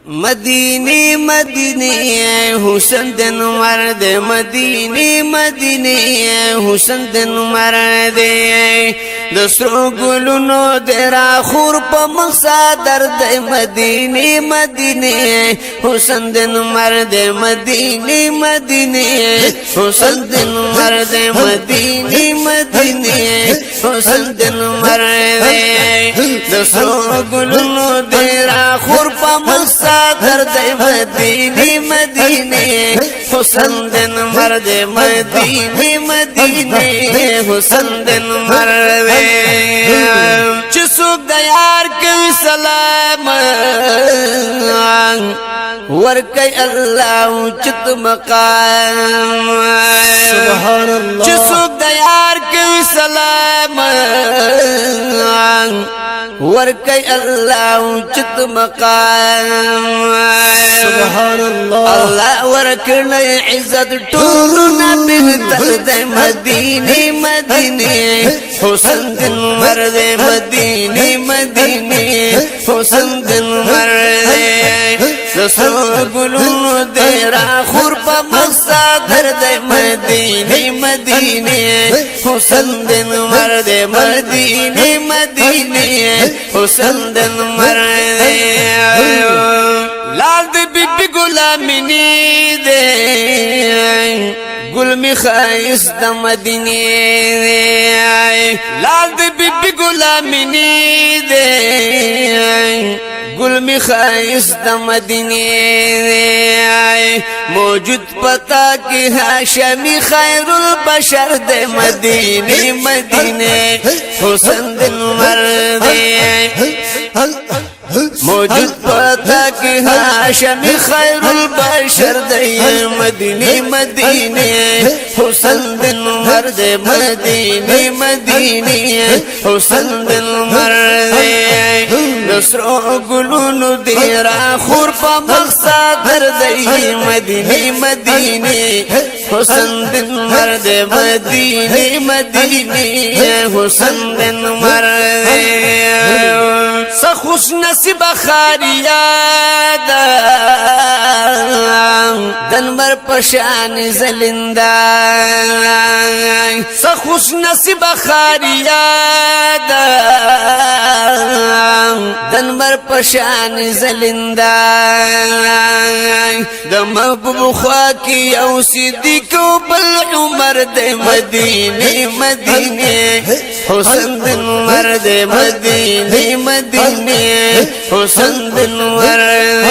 مدینی مدینی حسن دن مرد مدینی مدینی حسن دن مرد دسرو گلونو درا خور پا مقصد درد مدینی مدینی حسن دن مرد مدینی مدینی حسن دن مرد مدینی مدینی حسن دن مرد دسرو گلونو درا خور پا مقصد درد مدینی مدینی حسن دن مرد مدینی مدینی حسن دن مرد چسوک دیار کوي سلام ورکی اللہ چت مقام سبحان اللہ چسوک دیار کوي سلام ورکی اللہ چت مقام سبحان اللہ اللہ ورکن عزت ٹولنا بہتر دے مدینی مدینی حسن دن مرد مدینی مدینی حسن دن مرد دسو گلون دیرا خور پا مقصد درد مدینی مدینی حسن دن مرد مدینی مدینی حسن دن مرد لال دی بی بی غلامینی دے گل می خایس د مدینی لال دی بی بی غلامینی دے گل می خایس د مدینی موجود پتا کی ہاشمی خیر البشر دے مدینی مدینی حسن دن مرد موجود پتا کی ہاشمی خیر البشر دے مدینی مدینی حسن دن مرد مدینی مدینی حسن دن مرد نصرو گلونو دیرا خور پا مقصد دردی مدینی مدینی حسن دن مرد مدینی مدینی حسن دن مرد سخوش نصیب خاریاد دنبر پشان زلندہ سخوش نصیب خاریاد دنبر پشان زلندہ د محبوب خوا کی او صدیق بل عمر دے مدینی مدینی حسن دن مرد مدینی مدینی حسن دن مرد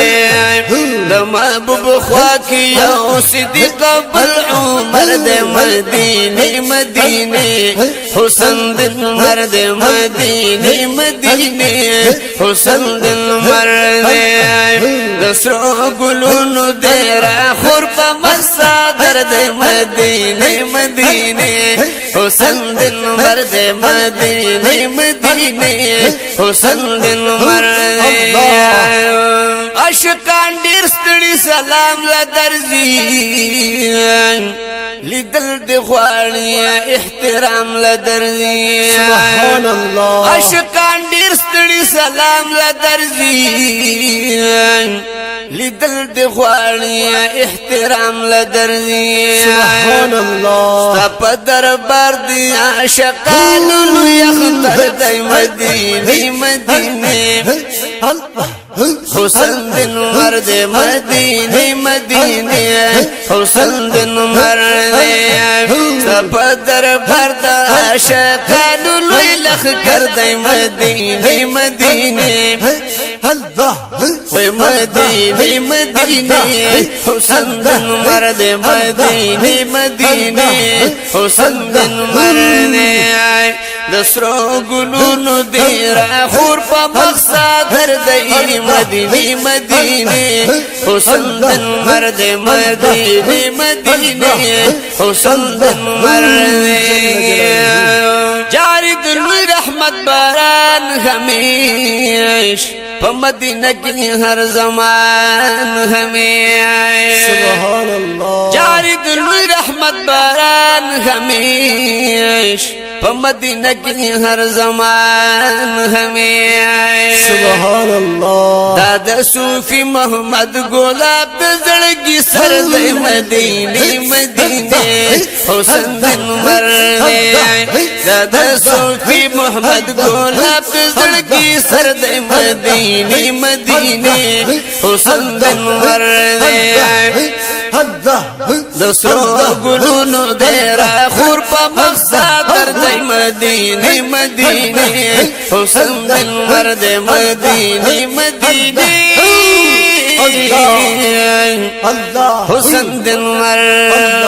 د محبوب خوا کی او صدیق بل عمر دے مدینی مدینی حسن دن مرد مدینی مدینی حسن دن مرد دسرو گلونو دیرا خور پا مقصد درد مدینی مدینی حسن دن مرد مدینی مدینی حسن دن مرد عاشقان ډیر ستړي سلام لدرځي لیدل د غواړي احترام لدرځي سبحان اللہ عاشقان ډیر ستړي سلام لدرځي لیدل د غواړي احترام لدرځي سبحان اللہ ستا دربار دی عاشقانو لوی اختر دی مدینی مدینی حسن دن مرد مدینی مدینی حسن دن مرد ستا دربار دی عاشقانو لوی اختر دی مدینی مدینی مدینی مدینی حسن دن مرد مدینی مدینی حسن دن مرد دسرو گلونو دیرا خور پا مقصد دردی مدینی مدینی حسن دن مرد مدینی مدینی حسن دن مرد جاری دلوی رحمت باران ہمیش پا مدینہ کی ہر زمان ہمیش سبحان اللہ جاری دلوی رحمت باران ہمیش मदीना की हर जमान हमें आए सुभान अल्लाह दादा सूफी मोहम्मद गुलाब जड़गी सरद मदीने मदीने हुसन दिन मरने दादा सूफी मोहम्मद गुलाब जड़गी सरद मदीने मदीने हुसन दिन मरने दूसरों गुलूनो देरा खुरपा मक्सा दर्द मदीने मदीने हुसन दिन मर्द मदीने मदीने हुसन दिन मर्द